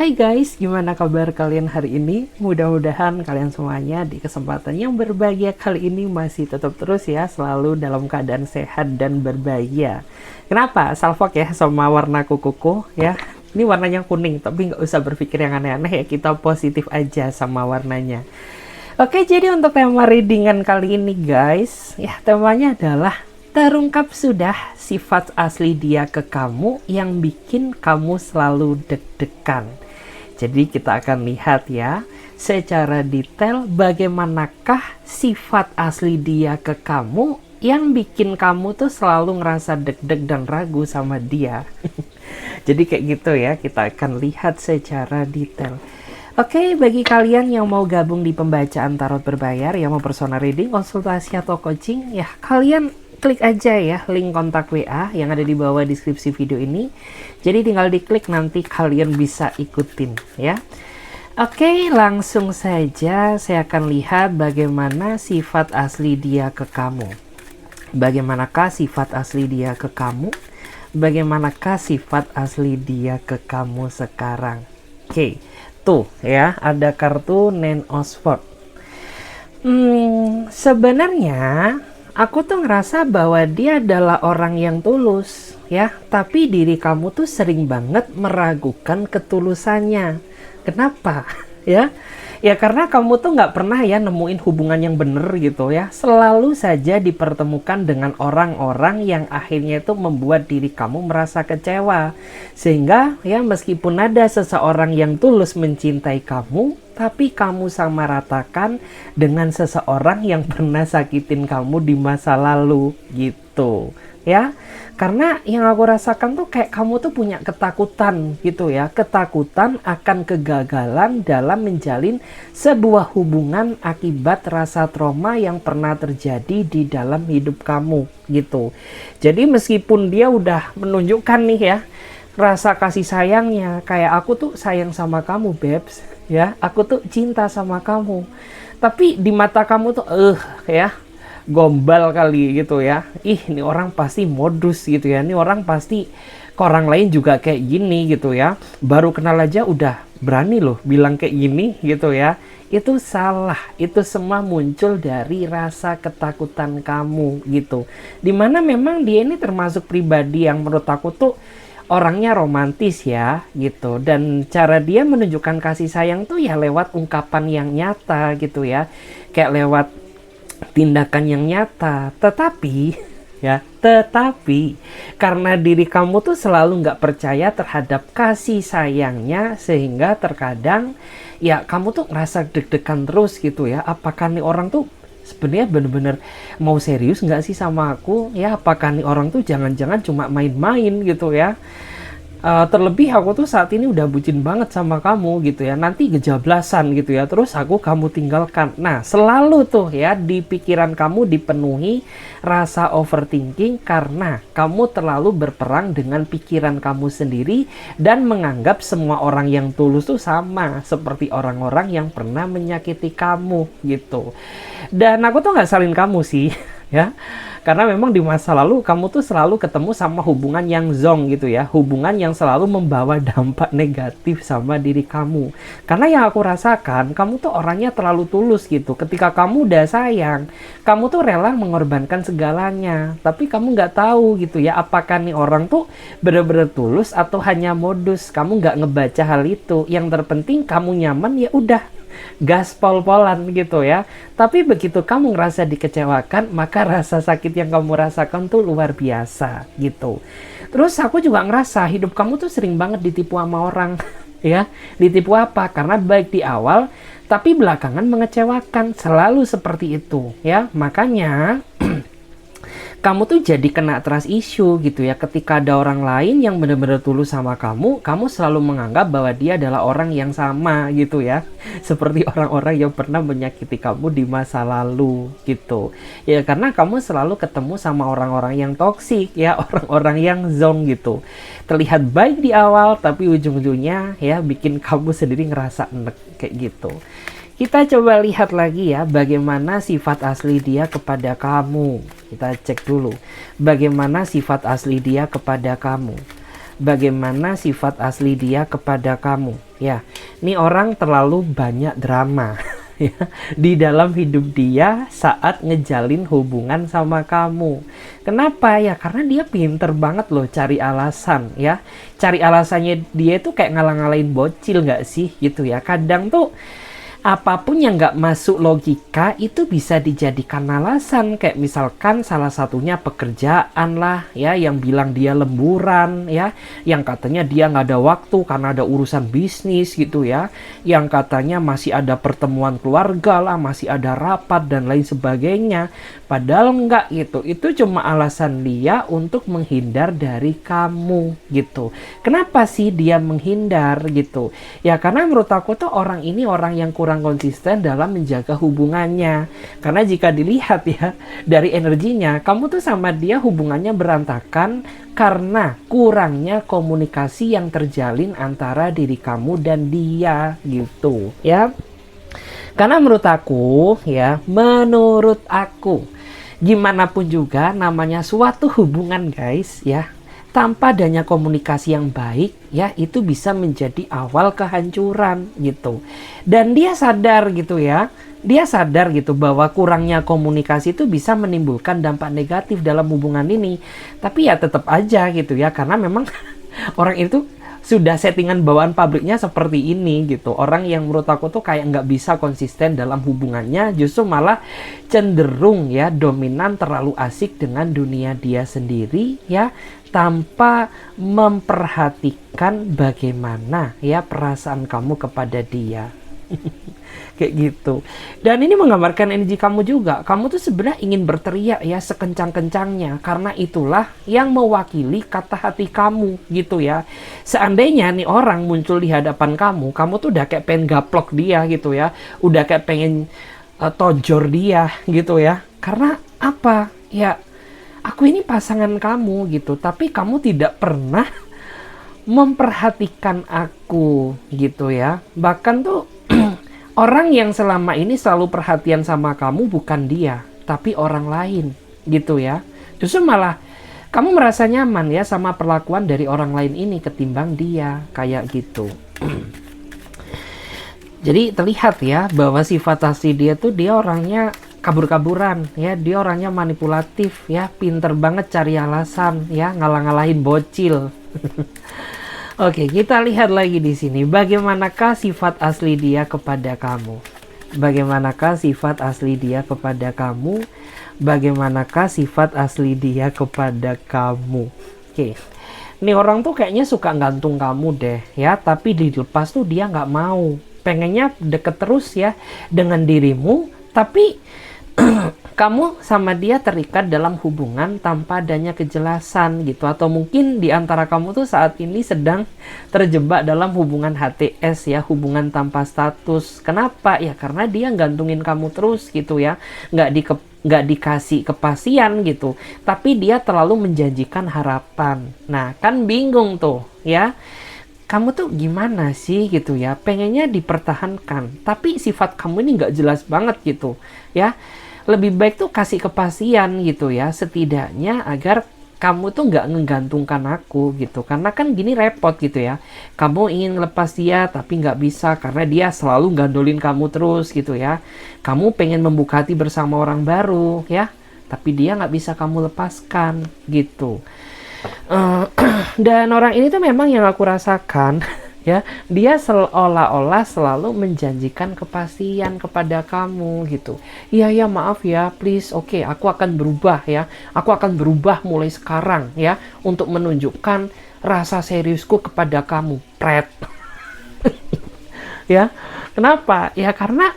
Hai guys, gimana kabar kalian hari ini? Mudah-mudahan kalian semuanya di kesempatan yang berbahagia kali ini masih tetap terus ya, selalu dalam keadaan sehat dan berbahagia. Kenapa? Salfok ya sama warna kukuku ya. Ini warnanya kuning, tapi nggak usah berpikir yang aneh-aneh ya, kita positif aja sama warnanya. Oke, jadi untuk tema readingan kali ini guys, ya temanya adalah terungkap sudah sifat asli dia ke kamu yang bikin kamu selalu deg-degan. Jadi kita akan lihat ya secara detail bagaimanakah sifat asli dia ke kamu yang bikin kamu tuh selalu ngerasa deg-deg dan ragu sama dia. Jadi kayak gitu ya, kita akan lihat secara detail. Oke, bagi kalian yang mau gabung di pembacaan tarot berbayar, yang mau personal reading, konsultasi atau coaching, ya kalian klik aja ya link kontak WA yang ada di bawah deskripsi video ini. Jadi tinggal diklik, nanti kalian bisa ikutin ya. Oke, langsung saja saya akan lihat bagaimana sifat asli dia ke kamu. Bagaimanakah sifat asli dia ke kamu? Bagaimanakah sifat asli dia ke kamu sekarang? Oke, tuh ya ada kartu Nine of Swords. Sebenarnya aku tuh ngerasa bahwa dia adalah orang yang tulus ya, tapi diri kamu tuh sering banget meragukan ketulusannya. Kenapa? Ya karena kamu tuh nggak pernah ya nemuin hubungan yang bener gitu ya. Selalu saja dipertemukan dengan orang-orang yang akhirnya itu membuat diri kamu merasa kecewa. Sehingga ya meskipun ada seseorang yang tulus mencintai kamu, tapi kamu samaratakan dengan seseorang yang pernah sakitin kamu di masa lalu gitu ya. Karena yang aku rasakan tuh kayak kamu tuh punya ketakutan gitu ya, ketakutan akan kegagalan dalam menjalin sebuah hubungan akibat rasa trauma yang pernah terjadi di dalam hidup kamu gitu. Jadi meskipun dia udah menunjukkan nih ya rasa kasih sayangnya, kayak aku tuh sayang sama kamu Babes ya, aku tuh cinta sama kamu, tapi di mata kamu tuh ya gombal kali gitu ya. Ini orang pasti modus gitu ya. Ini orang pasti ke orang lain juga kayak gini gitu ya. Baru kenal aja udah berani loh bilang kayak gini gitu ya. Itu salah. Itu semua muncul dari rasa ketakutan kamu gitu. Dimana memang dia ini termasuk pribadi yang menurut aku tuh orangnya romantis ya gitu. Dan cara dia menunjukkan kasih sayang tuh ya lewat ungkapan yang nyata gitu ya. Kayak lewat tindakan yang nyata, tetapi karena diri kamu tuh selalu nggak percaya terhadap kasih sayangnya, sehingga terkadang ya kamu tuh ngerasa deg-degan terus gitu ya. Apakah nih orang tuh sebenarnya bener-bener mau serius nggak sih sama aku ya? Apakah nih orang tuh jangan-jangan cuma main-main gitu ya? Terlebih aku tuh saat ini udah bucin banget sama kamu gitu ya, nanti kejablasan gitu ya, terus kamu tinggalkan. Nah selalu tuh ya di pikiran kamu dipenuhi rasa overthinking karena kamu terlalu berperang dengan pikiran kamu sendiri dan menganggap semua orang yang tulus tuh sama seperti orang-orang yang pernah menyakiti kamu gitu. Dan aku tuh nggak salin kamu sih ya, karena memang di masa lalu kamu tuh selalu ketemu sama hubungan yang zong gitu ya, hubungan yang selalu membawa dampak negatif sama diri kamu. Karena yang aku rasakan, kamu tuh orangnya terlalu tulus gitu. Ketika kamu udah sayang, kamu tuh rela mengorbankan segalanya, tapi kamu nggak tahu gitu ya, apakah nih orang tuh bener-bener tulus atau hanya modus. Kamu nggak ngebaca hal itu. Yang terpenting kamu nyaman, ya udah gas pol-polan gitu ya. Tapi begitu kamu ngerasa dikecewakan, maka rasa sakit yang kamu rasakan tuh luar biasa gitu. Terus aku juga ngerasa hidup kamu tuh sering banget ditipu sama orang ya. Ditipu apa? Karena baik di awal tapi belakangan mengecewakan, selalu seperti itu ya. Makanya kamu tuh jadi kena trust issue gitu ya. Ketika ada orang lain yang benar-benar tulus sama kamu, kamu selalu menganggap bahwa dia adalah orang yang sama gitu ya. Seperti orang-orang yang pernah menyakiti kamu di masa lalu gitu. Ya karena kamu selalu ketemu sama orang-orang yang toksik ya, orang-orang yang zong gitu. Terlihat baik di awal tapi ujung-ujungnya ya bikin kamu sendiri ngerasa enek kayak gitu. Kita coba lihat lagi ya bagaimana sifat asli dia kepada kamu. Kita cek dulu bagaimana sifat asli dia kepada kamu. bagaimana sifat asli dia kepada kamu. Ya, ini orang terlalu banyak drama ya, di dalam hidup dia saat ngejalin hubungan sama kamu. Kenapa ya? Karena dia pinter banget loh cari alasan ya. Cari alasannya dia itu kayak ngalang-ngalain bocil nggak sih gitu ya. Kadang tuh apapun yang nggak masuk logika itu bisa dijadikan alasan. Kayak misalkan salah satunya pekerjaan lah ya, yang bilang dia lemburan ya, yang katanya dia nggak ada waktu karena ada urusan bisnis gitu ya, yang katanya masih ada pertemuan keluarga lah, masih ada rapat dan lain sebagainya. Padahal enggak gitu, itu cuma alasan dia untuk menghindar dari kamu gitu. Kenapa sih dia menghindar gitu? Ya karena menurut aku tuh orang ini orang yang kurang konsisten dalam menjaga hubungannya. Karena jika dilihat ya dari energinya, kamu tuh sama dia hubungannya berantakan karena kurangnya komunikasi yang terjalin antara diri kamu dan dia gitu ya. Karena menurut aku ya, menurut aku gimana pun juga namanya suatu hubungan guys ya, tanpa adanya komunikasi yang baik ya, itu bisa menjadi awal kehancuran gitu. Dan dia sadar gitu ya, dia sadar gitu bahwa kurangnya komunikasi itu bisa menimbulkan dampak negatif dalam hubungan ini. Tapi ya tetap aja gitu ya, karena memang orang itu sudah settingan bawaan pabriknya seperti ini gitu. Orang yang menurut aku tuh kayak nggak bisa konsisten dalam hubungannya, justru malah cenderung ya dominan, terlalu asik dengan dunia dia sendiri ya, tanpa memperhatikan bagaimana ya perasaan kamu kepada dia. Kayak gitu. Dan ini menggambarkan energi kamu juga. Kamu tuh sebenarnya ingin berteriak ya sekencang-kencangnya, karena itulah yang mewakili kata hati kamu gitu ya. Seandainya nih orang muncul di hadapan kamu tuh udah kayak pengen gaplok dia gitu ya, udah kayak pengen tojor dia gitu ya. Karena apa? Ya aku ini pasangan kamu gitu, tapi kamu tidak pernah memperhatikan aku gitu ya. Bahkan tuh orang yang selama ini selalu perhatian sama kamu bukan dia, tapi orang lain gitu ya. Justru malah kamu merasa nyaman ya sama perlakuan dari orang lain ini ketimbang dia, kayak gitu. Jadi terlihat ya bahwa sifat asli dia tuh dia orangnya kabur-kaburan ya, dia orangnya manipulatif ya, pinter banget cari alasan ya, ngalah-ngalahin bocil. Oke, kita lihat lagi di sini. Bagaimanakah sifat asli dia kepada kamu? Bagaimanakah sifat asli dia kepada kamu? Bagaimanakah sifat asli dia kepada kamu? Oke. Ini orang tuh kayaknya suka gantung kamu deh ya, tapi dilepas tuh dia nggak mau. Pengennya deket terus ya dengan dirimu, tapi kamu sama dia terikat dalam hubungan tanpa adanya kejelasan gitu. Atau mungkin di antara kamu tuh saat ini sedang terjebak dalam hubungan HTS ya, hubungan tanpa status. Kenapa? Ya karena dia gantungin kamu terus gitu ya, nggak dikasih kepastian gitu, tapi dia terlalu menjanjikan harapan. Nah kan bingung tuh ya, kamu tuh gimana sih gitu ya, pengennya dipertahankan tapi sifat kamu ini nggak jelas banget gitu ya. Lebih baik tuh kasih kepastian gitu ya, setidaknya agar kamu tuh nggak ngegantungkan aku gitu. Karena kan gini repot gitu ya, kamu ingin lepas dia tapi nggak bisa karena dia selalu gandolin kamu terus gitu ya. Kamu pengen membuka hati bersama orang baru ya, tapi dia nggak bisa kamu lepaskan gitu. Dan orang ini tuh memang yang aku rasakan ya, dia seolah-olah selalu menjanjikan kepastian kepada kamu gitu. Iya ya, maaf ya, please, oke, aku akan berubah ya, aku akan berubah mulai sekarang ya, untuk menunjukkan rasa seriusku kepada kamu, pret. Ya, kenapa? Ya karena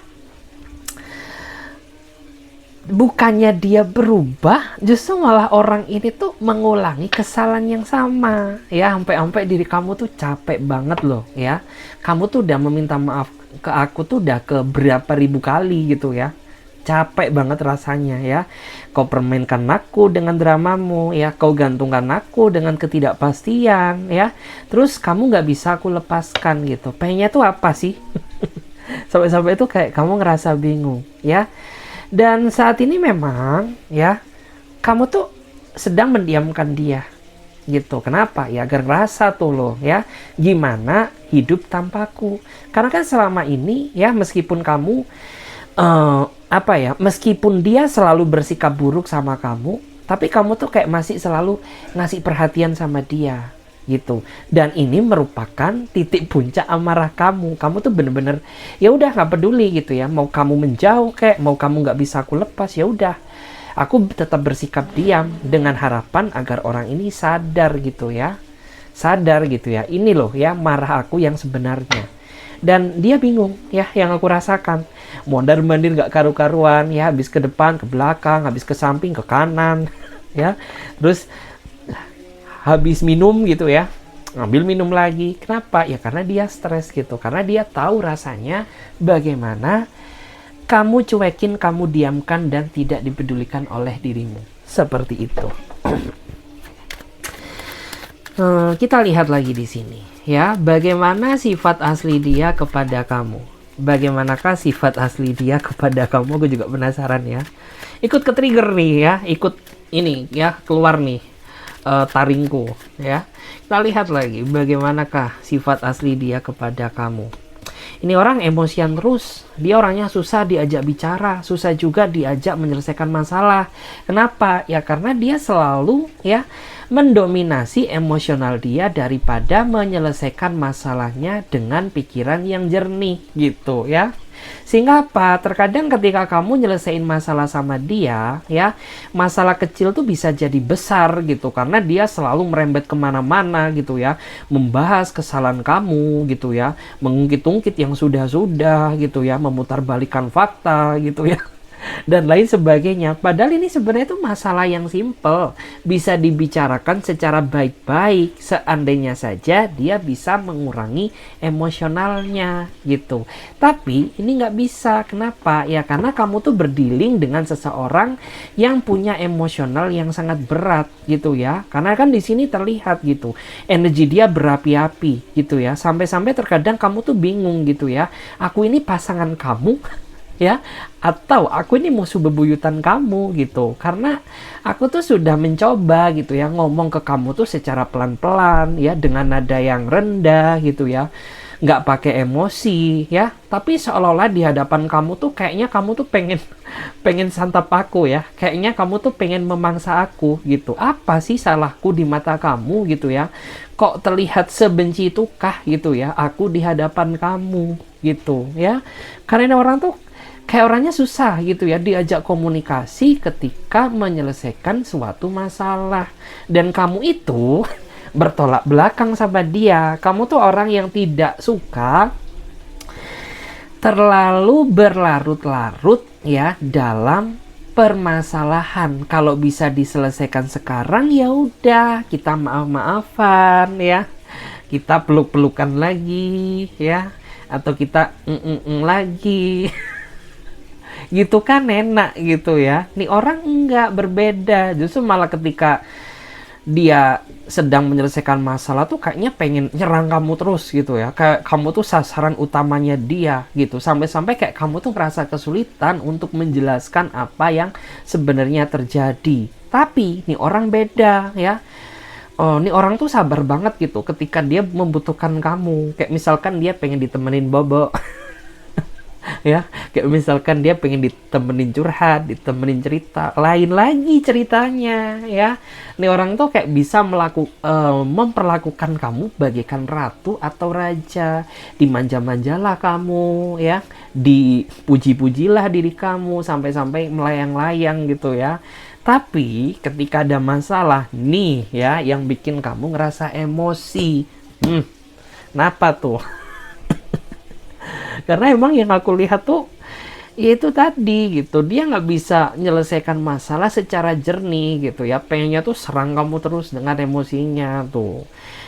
bukannya dia berubah, justru malah orang ini tuh mengulangi kesalahan yang sama ya, sampai diri kamu tuh capek banget loh ya. Kamu tuh udah meminta maaf ke aku tuh udah ke berapa ribu kali gitu ya, capek banget rasanya ya. Kau permainkan aku dengan dramamu ya, kau gantungkan aku dengan ketidakpastian ya, terus kamu nggak bisa aku lepaskan gitu. Pengennya tuh apa sih? Sampai-sampai itu kayak kamu ngerasa bingung ya. Dan saat ini memang ya, kamu tuh sedang mendiamkan dia gitu. Kenapa? Ya agar ngerasa tuh loh ya, gimana hidup tanpaku. Karena kan selama ini ya, meskipun kamu meskipun dia selalu bersikap buruk sama kamu, tapi kamu tuh kayak masih selalu ngasih perhatian sama dia gitu. Dan ini merupakan titik puncak amarah kamu. Kamu tuh bener-bener ya udah nggak peduli gitu ya, mau kamu menjauh kayak mau kamu nggak bisa aku lepas, ya udah aku tetap bersikap diam dengan harapan agar orang ini sadar gitu ya, ini loh ya marah aku yang sebenarnya. Dan dia bingung ya, yang aku rasakan mondar mandir gak karu-karuan ya, habis ke depan ke belakang, habis ke samping ke kanan ya, terus habis minum gitu ya, ngambil minum lagi. Kenapa? Ya karena dia stres gitu, karena dia tahu rasanya bagaimana kamu cuekin, kamu diamkan, dan tidak dipedulikan oleh dirimu. Seperti itu. Kita lihat lagi di sini ya, bagaimana sifat asli dia kepada kamu. Bagaimanakah sifat asli dia kepada kamu? Gue juga penasaran ya. Ikut ke trigger nih ya, ikut ini ya, keluar nih taringku ya. Kita lihat lagi bagaimanakah sifat asli dia kepada kamu. Ini orang emosian terus, dia orangnya susah diajak bicara, susah juga diajak menyelesaikan masalah. Kenapa? Ya karena dia selalu ya mendominasi emosional dia daripada menyelesaikan masalahnya dengan pikiran yang jernih gitu ya. Sehingga apa? Terkadang ketika kamu nyelesain masalah sama dia ya, masalah kecil tuh bisa jadi besar gitu, karena dia selalu merembet kemana-mana gitu ya, membahas kesalahan kamu gitu ya, mengungkit-ungkit yang sudah-sudah gitu ya, memutarbalikkan fakta gitu ya, dan lain sebagainya. Padahal ini sebenarnya itu masalah yang simple, bisa dibicarakan secara baik-baik seandainya saja dia bisa mengurangi emosionalnya gitu. Tapi ini nggak bisa. Kenapa? Ya karena kamu tuh berdealing dengan seseorang yang punya emosional yang sangat berat gitu ya. Karena kan di sini terlihat gitu, energi dia berapi-api gitu ya, sampai-sampai terkadang kamu tuh bingung gitu ya, aku ini pasangan kamu ya, atau aku ini musuh bebuyutan kamu gitu. Karena aku tuh sudah mencoba gitu ya, ngomong ke kamu tuh secara pelan-pelan ya, dengan nada yang rendah gitu ya, nggak pakai emosi ya, tapi seolah-olah di hadapan kamu tuh kayaknya kamu tuh pengen santap aku ya, kayaknya kamu tuh pengen memangsa aku gitu. Apa sih salahku di mata kamu gitu ya, kok terlihat sebenci itukah gitu ya aku di hadapan kamu gitu ya. Karena orang tuh kayak orangnya susah gitu ya diajak komunikasi ketika menyelesaikan suatu masalah. Dan kamu itu bertolak belakang sama dia. Kamu tuh orang yang tidak suka terlalu berlarut-larut ya dalam permasalahan. Kalau bisa diselesaikan sekarang ya udah, kita maaf-maafan ya, kita peluk-pelukan lagi ya, atau kita lagi gitu kan enak gitu ya. Nih orang enggak, berbeda. Justru malah ketika dia sedang menyelesaikan masalah tuh kayaknya pengen nyerang kamu terus gitu ya, kayak kamu tuh sasaran utamanya dia gitu, sampai-sampai kayak kamu tuh merasa kesulitan untuk menjelaskan apa yang sebenarnya terjadi. Tapi nih orang beda ya. Oh, nih orang tuh sabar banget gitu ketika dia membutuhkan kamu. Kayak misalkan dia pengen ditemenin bobo ya, kayak misalkan dia pengen ditemenin curhat, ditemenin cerita, lain lagi ceritanya ya. Nih orang tuh kayak bisa memperlakukan kamu bagaikan ratu atau raja, dimanja-manjalah kamu ya, dipuji-pujilah diri kamu sampai-sampai melayang-layang gitu ya. Tapi ketika ada masalah nih ya, yang bikin kamu ngerasa emosi, kenapa tuh? Karena emang yang aku lihat tuh ya itu tadi gitu, dia nggak bisa menyelesaikan masalah secara jernih gitu ya, pengennya tuh serang kamu terus dengan emosinya tuh.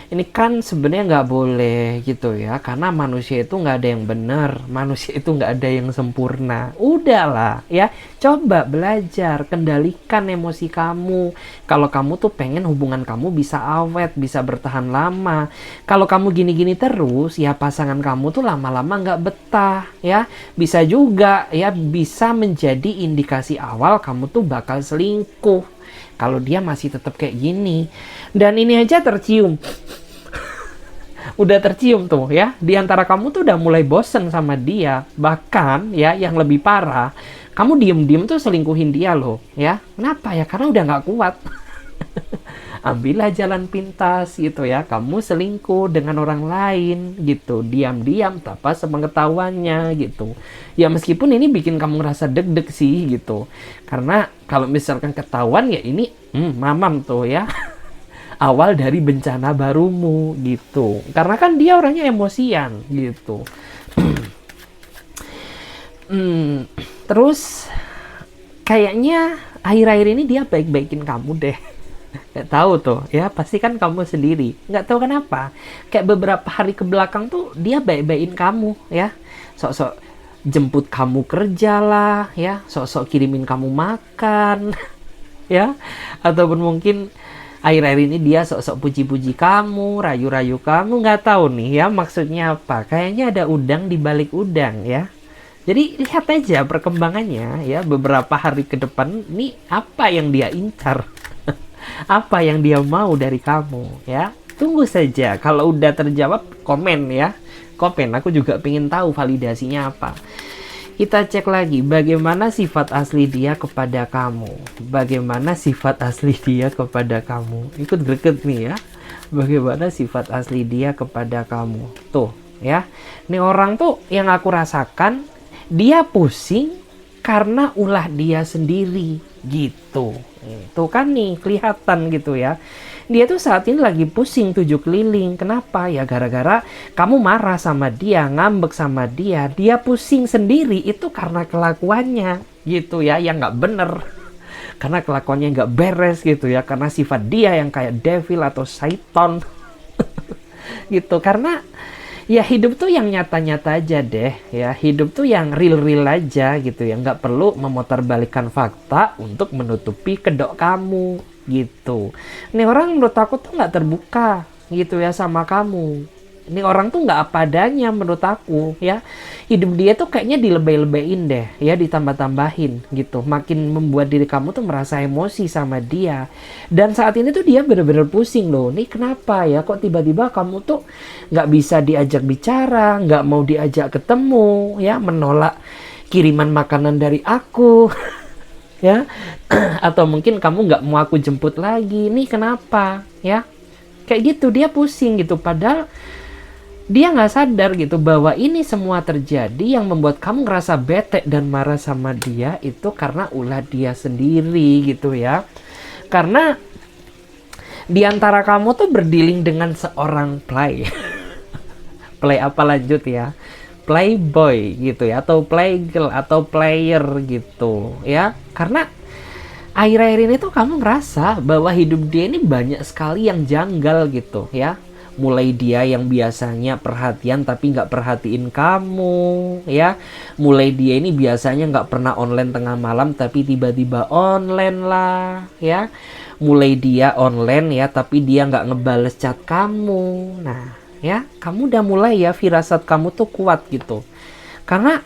Ini kan sebenarnya nggak boleh gitu ya, karena manusia itu nggak ada yang benar, manusia itu nggak ada yang sempurna. Udahlah ya, coba belajar kendalikan emosi kamu. Kalau kamu tuh pengen hubungan kamu bisa awet, bisa bertahan lama. Kalau kamu gini-gini terus ya, pasangan kamu tuh lama-lama nggak betah ya. Bisa juga ya, bisa menjadi indikasi awal kamu tuh bakal selingkuh. kalau dia masih tetap kayak gini. Dan ini aja tercium. Udah tercium tuh ya, di antara kamu tuh udah mulai bosen sama dia. Bahkan ya, yang lebih parah, kamu diem-diem tuh selingkuhin dia loh ya. Kenapa ya? Karena udah nggak kuat. Ambillah jalan pintas gitu ya, kamu selingkuh dengan orang lain gitu, diam-diam tanpa sepengetahuannya gitu ya. Meskipun ini bikin kamu ngerasa deg-deg sih gitu, karena kalau misalkan ketahuan ya ini mamam tuh ya. Awal dari bencana barumu gitu, karena kan dia orangnya emosian gitu. Terus kayaknya akhir-akhir ini dia baik-baikin kamu deh. Gak tahu tuh ya, pasti kan kamu sendiri nggak tahu kenapa, kayak beberapa hari ke belakang tuh dia baik-baikin kamu ya, sok-sok jemput kamu kerja lah ya, sok-sok kirimin kamu makan ya, ataupun mungkin akhir-akhir ini dia sok-sok puji-puji kamu, rayu-rayu kamu. Nggak tahu nih ya maksudnya apa, kayaknya ada udang di balik udang ya. Jadi lihat aja perkembangannya ya, beberapa hari ke depan nih apa yang dia incar. Apa yang dia mau dari kamu ya. Tunggu saja, kalau udah terjawab komen ya, komen, aku juga pengen tahu validasinya apa. Kita cek lagi bagaimana sifat asli dia kepada kamu. Bagaimana sifat asli dia kepada kamu. Ikut greget nih ya, bagaimana sifat asli dia kepada kamu. Tuh ya, ini orang tuh yang aku rasakan, dia pusing karena ulah dia sendiri gitu. Tuh kan nih kelihatan gitu ya. Dia tuh saat ini lagi pusing 7 keliling. Kenapa? Ya gara-gara kamu marah sama dia, ngambek sama dia. Dia pusing sendiri itu karena kelakuannya gitu ya, yang nggak bener. Karena kelakuannya nggak beres gitu ya. Karena sifat dia yang kayak devil atau syaiton gitu. Karena ya hidup tuh yang nyata-nyata aja deh ya, hidup tuh yang real-real aja gitu ya, nggak perlu memutarbalikkan fakta untuk menutupi kedok kamu gitu. Ini orang menurut aku tuh nggak terbuka gitu ya sama kamu. Ini orang tuh nggak apa adanya menurut aku ya. Hidup dia tuh kayaknya dilebay-lebayin deh ya, ditambah-tambahin gitu. Makin membuat diri kamu tuh merasa emosi sama dia. Dan saat ini tuh dia bener-bener pusing loh. Nih kenapa ya, kok tiba-tiba kamu tuh nggak bisa diajak bicara, nggak mau diajak ketemu ya, menolak kiriman makanan dari aku. Ya, atau mungkin kamu nggak mau aku jemput lagi. Nih kenapa ya, kayak gitu dia pusing gitu. Padahal dia nggak sadar gitu bahwa ini semua terjadi yang membuat kamu ngerasa bete dan marah sama dia itu karena ulah dia sendiri gitu ya. Karena di antara kamu tuh berdealing dengan seorang play apa lanjut ya, playboy gitu ya, atau playgirl atau player gitu ya. Karena akhir-akhir ini tuh kamu ngerasa bahwa hidup dia ini banyak sekali yang janggal gitu ya. Mulai dia yang biasanya perhatian tapi nggak perhatiin kamu ya. Mulai dia ini biasanya nggak pernah online tengah malam tapi tiba-tiba online lah ya. Mulai dia online ya tapi dia nggak ngebales chat kamu. Nah ya, kamu udah mulai ya, firasat kamu tuh kuat gitu. Karena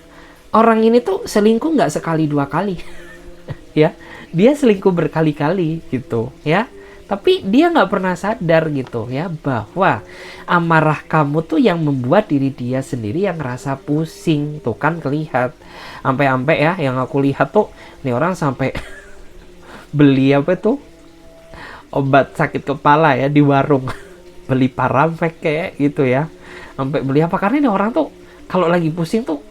orang ini tuh selingkuh nggak sekali 2 kali ya. Dia selingkuh berkali-kali gitu ya. Tapi dia nggak pernah sadar gitu ya, bahwa amarah kamu tuh yang membuat diri dia sendiri yang ngerasa pusing. Tuh kan kelihat. Sampai-sampai ya, yang aku lihat tuh, nih orang sampai beli apa tuh, obat sakit kepala ya di warung. Beli Paramvek kayak gitu ya. Sampai beli apa, karena ini orang tuh kalau lagi pusing tuh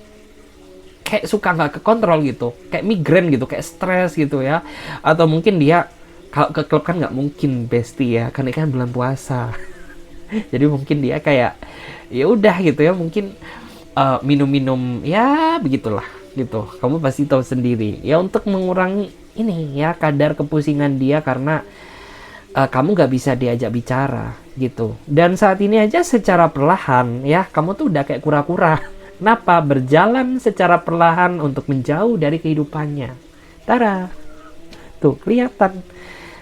kayak suka nggak kekontrol gitu. Kayak migrain gitu, kayak stres gitu ya. Atau mungkin dia kalau ke klub kan nggak mungkin bestie ya, kan ini kan bulan puasa. Jadi mungkin dia kayak ya udah gitu ya, mungkin minum-minum ya begitulah gitu. Kamu pasti tahu sendiri ya, untuk mengurangi ini ya kadar kepusingan dia karena kamu nggak bisa diajak bicara gitu. Dan saat ini aja secara perlahan ya, kamu tuh udah kayak kura-kura. Kenapa? Berjalan secara perlahan untuk menjauh dari kehidupannya. Tara, tuh kelihatan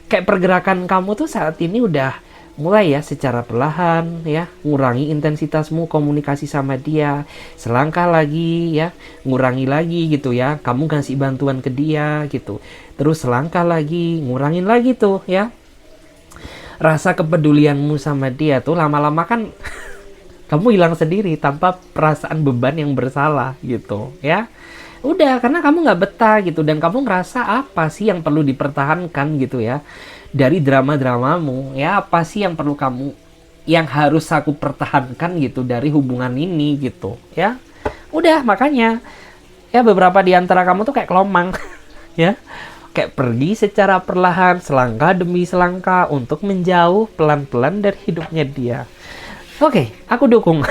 kayak pergerakan kamu tuh saat ini udah mulai ya secara perlahan ya, ngurangi intensitasmu komunikasi sama dia, selangkah lagi ya, ngurangi lagi gitu ya, kamu kasih bantuan ke dia gitu, terus selangkah lagi, ngurangin lagi tuh ya, rasa kepedulianmu sama dia tuh lama-lama kan kamu hilang sendiri tanpa perasaan beban yang bersalah gitu ya. Udah, karena kamu nggak betah gitu, dan kamu ngerasa apa sih yang perlu dipertahankan gitu ya dari drama-dramamu ya, apa sih yang perlu kamu, yang harus aku pertahankan gitu dari hubungan ini gitu ya. Udah, makanya ya beberapa di antara kamu tuh kayak kelomang ya, kayak pergi secara perlahan, selangkah demi selangkah untuk menjauh pelan-pelan dari hidupnya dia. Oke, aku dukung.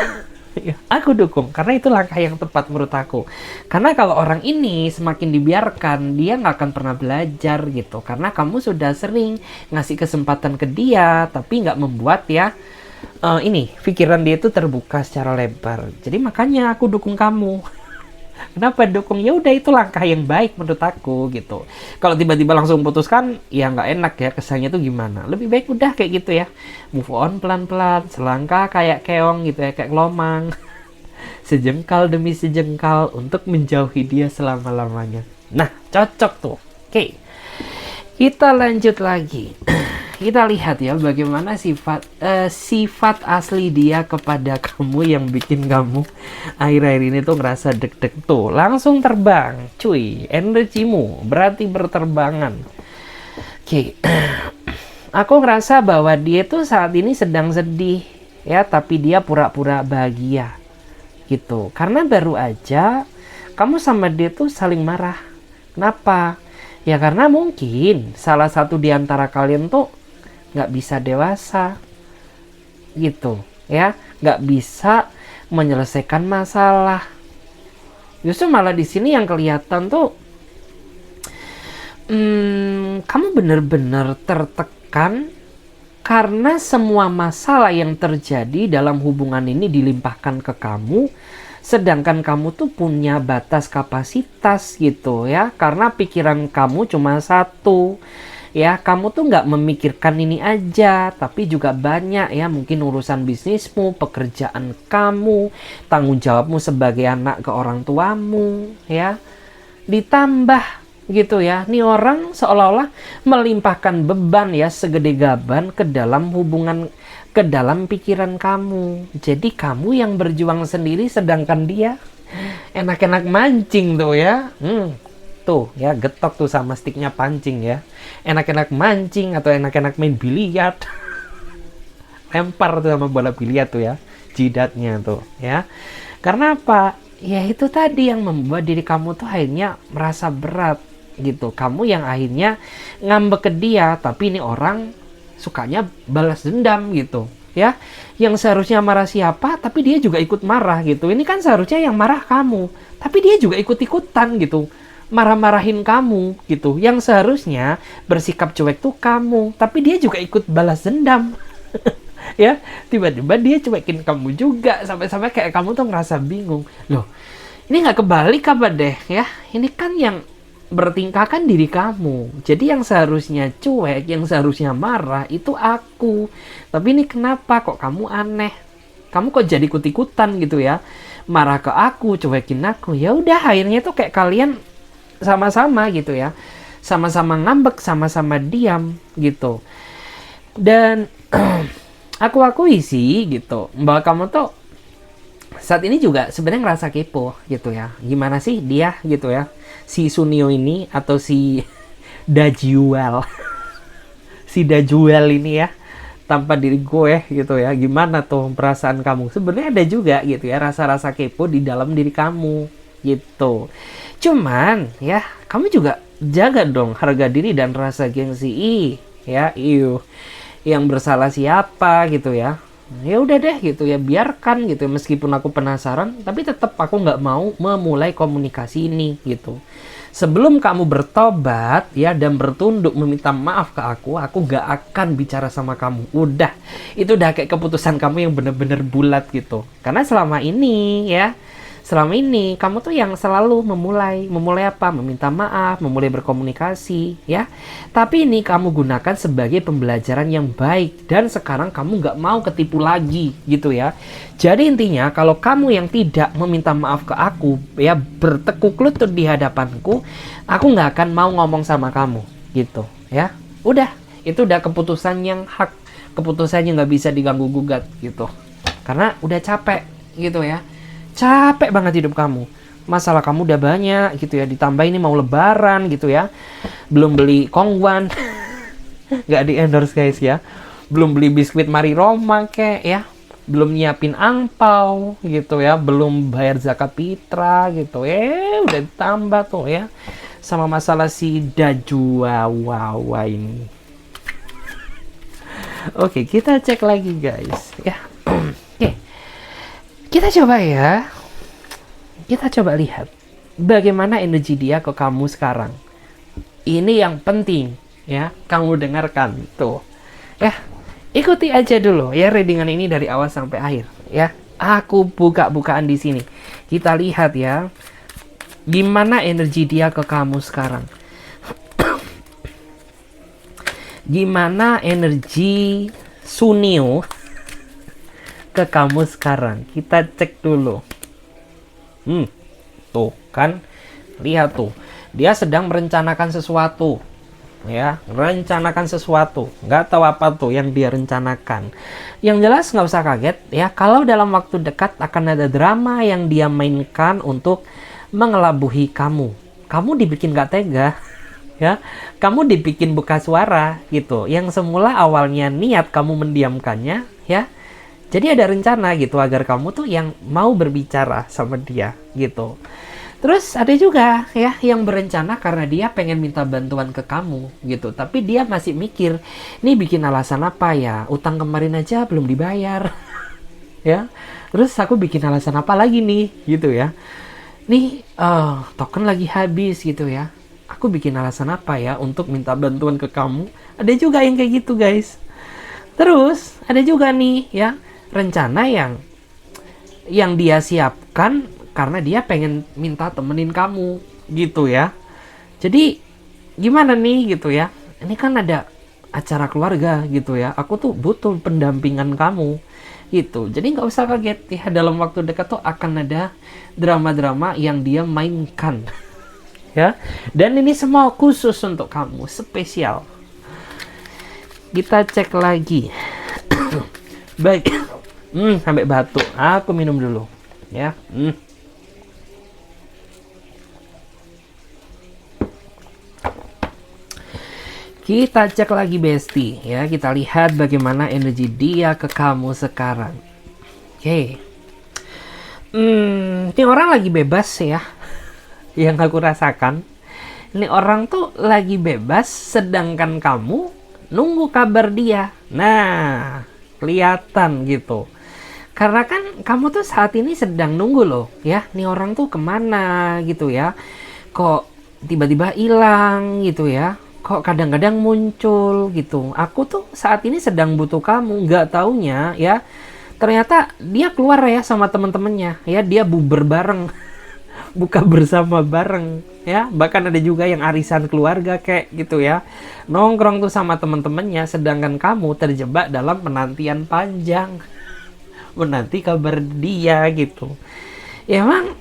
Aku dukung, karena itu langkah yang tepat menurut aku. Karena kalau orang ini semakin dibiarkan, dia nggak akan pernah belajar gitu. Karena kamu sudah sering ngasih kesempatan ke dia, tapi nggak membuat ya ini pikiran dia itu terbuka secara lebar. Jadi makanya aku dukung kamu. Kenapa dukung? Ya udah, itu langkah yang baik menurut aku gitu. Kalau tiba-tiba langsung putuskan, ya nggak enak ya, kesannya tuh gimana. Lebih baik udah kayak gitu ya, move on pelan-pelan, selangkah kayak keong gitu ya, kayak kelomang. Sejengkal demi sejengkal untuk menjauhi dia selama-lamanya. Nah, cocok tuh. Oke, kita lanjut lagi. Kita lihat ya bagaimana sifat asli dia kepada kamu yang bikin kamu akhir-akhir ini tuh ngerasa deg-deg tuh. Langsung terbang, cuy. Energimu berarti berterbangan. Oke. Aku ngerasa bahwa dia tuh saat ini sedang sedih ya, tapi dia pura-pura bahagia gitu. Karena baru aja kamu sama dia tuh saling marah. Kenapa? Ya karena mungkin salah satu di antara kalian tuh nggak bisa dewasa gitu ya, nggak bisa menyelesaikan masalah. Justru malah di sini yang kelihatan tuh kamu bener-bener tertekan karena semua masalah yang terjadi dalam hubungan ini dilimpahkan ke kamu, sedangkan kamu tuh punya batas kapasitas gitu ya, karena pikiran kamu cuma satu ya. Kamu tuh nggak memikirkan ini aja, tapi juga banyak ya, mungkin urusan bisnismu, pekerjaan kamu, tanggung jawabmu sebagai anak ke orang tuamu ya, ditambah gitu ya, nih orang seolah-olah melimpahkan beban ya segede gaban ke dalam hubungan, ke dalam pikiran kamu. Jadi kamu yang berjuang sendiri, sedangkan dia enak-enak mancing tuh ya. Tuh ya, getok tuh sama sticknya pancing ya, enak-enak mancing atau enak-enak main biliar. Lempar tuh sama bola biliar tuh ya, jidatnya tuh ya. Karena apa? Ya itu tadi yang membuat diri kamu tuh akhirnya merasa berat gitu. Kamu yang akhirnya ngambek ke dia, tapi ini orang sukanya balas dendam gitu ya. Yang seharusnya marah siapa, tapi dia juga ikut marah gitu. Ini kan seharusnya yang marah kamu, tapi dia juga ikut-ikutan gitu, marah-marahin kamu gitu. Yang seharusnya bersikap cuek tuh kamu, tapi dia juga ikut balas dendam. Ya, tiba-tiba dia cuekin kamu juga, sampai-sampai kayak kamu tuh ngerasa bingung. Loh, ini nggak kebalik apa deh ya? Ini kan yang bertingkah kan diri kamu. Jadi yang seharusnya cuek, yang seharusnya marah itu aku. Tapi ini kenapa kok kamu aneh? Kamu kok jadi ikut-ikutan gitu ya? Marah ke aku, cuekin aku. Ya udah, akhirnya tuh kayak kalian sama-sama gitu ya, sama-sama ngambek, sama-sama diam gitu. Dan aku akui sih gitu, bahwa kamu tuh saat ini juga sebenarnya ngerasa kepo gitu ya, gimana sih dia gitu ya, si Sunio ini atau si Dajuel si Dajuel ini ya, tanpa diri gue gitu ya. Gimana tuh perasaan kamu? Sebenarnya ada juga gitu ya, rasa-rasa kepo di dalam diri kamu gitu. Cuman ya, kamu juga jaga dong harga diri dan rasa gengsi ya. Yang bersalah siapa gitu ya. Ya udah deh gitu ya, biarkan gitu. Meskipun aku penasaran, tapi tetap aku nggak mau memulai komunikasi ini gitu. Sebelum kamu bertobat ya dan bertunduk meminta maaf ke aku nggak akan bicara sama kamu. Udah, itu udah kayak keputusan kamu yang bener-bener bulat gitu. Karena selama ini ya, Selama ini kamu tuh yang selalu memulai apa? Meminta maaf, memulai berkomunikasi, ya. Tapi ini kamu gunakan sebagai pembelajaran yang baik dan sekarang kamu nggak mau ketipu lagi, gitu ya. Jadi intinya kalau kamu yang tidak meminta maaf ke aku, ya bertekuk lutut di hadapanku, aku nggak akan mau ngomong sama kamu, gitu, ya. Udah, itu udah keputusan yang hak, keputusannya nggak bisa diganggu gugat, gitu. Karena udah capek, gitu ya. Capek banget hidup kamu, masalah kamu udah banyak gitu ya, ditambah ini mau lebaran gitu ya, belum beli kongwan nggak di endorse guys ya, belum beli biskuit Mari Roma kek ya, belum nyiapin angpau gitu ya, belum bayar zakat fitrah gitu, udah ditambah tuh ya sama masalah si Dajuawawa ini. Oke, kita cek lagi guys ya. Oke, kita coba ya. Kita coba lihat bagaimana energi dia ke kamu sekarang. Ini yang penting ya, kamu dengarkan tuh. Ya, ikuti aja dulu ya readingan ini dari awal sampai akhir ya. Aku buka-bukaan di sini. Kita lihat ya gimana energi dia ke kamu sekarang. Gimana energi Sunio ke kamu sekarang. Kita cek dulu. Tuh kan, lihat tuh, dia sedang merencanakan sesuatu, ya, rencanakan sesuatu, nggak tahu apa tuh yang dia rencanakan. Yang jelas nggak usah kaget, ya, kalau dalam waktu dekat akan ada drama yang dia mainkan untuk mengelabuhi kamu. Kamu dibikin nggak tega, ya, kamu dibikin buka suara, gitu. Yang semula awalnya niat kamu mendiamkannya, ya. Jadi ada rencana gitu agar kamu tuh yang mau berbicara sama dia gitu. Terus ada juga ya yang berencana karena dia pengen minta bantuan ke kamu gitu. Tapi dia masih mikir, nih bikin alasan apa ya? Utang kemarin aja belum dibayar. Ya. Terus aku bikin alasan apa lagi nih gitu ya. Nih token lagi habis gitu ya. Aku bikin alasan apa ya untuk minta bantuan ke kamu? Ada juga yang kayak gitu guys. Terus ada juga nih ya rencana yang dia siapkan karena dia pengen minta temenin kamu gitu ya. Jadi gimana nih gitu ya, ini kan ada acara keluarga gitu ya, aku tuh butuh pendampingan kamu gitu. Jadi nggak usah kaget ya, dalam waktu dekat tuh akan ada drama-drama yang dia mainkan ya. Dan ini semua khusus untuk kamu, spesial. Kita cek lagi. Baik. Sampai batuk. Aku minum dulu ya. Kita cek lagi Besti ya. Kita lihat bagaimana energi dia ke kamu sekarang. Oke. Ini orang lagi bebas ya. Yang aku rasakan, ini orang tuh lagi bebas sedangkan kamu nunggu kabar dia. Nah, kelihatan gitu. Karena kan kamu tuh saat ini sedang nunggu loh ya, nih orang tuh kemana gitu ya, kok tiba-tiba hilang gitu ya, kok kadang-kadang muncul gitu. Aku tuh saat ini sedang butuh kamu, nggak taunya ya ternyata dia keluar ya sama temen-temennya ya, dia buber bareng buka bersama bareng ya, bahkan ada juga yang arisan keluarga kayak gitu ya, nongkrong tuh sama temen-temennya, sedangkan kamu terjebak dalam penantian panjang menanti kabar dia gitu. Ya emang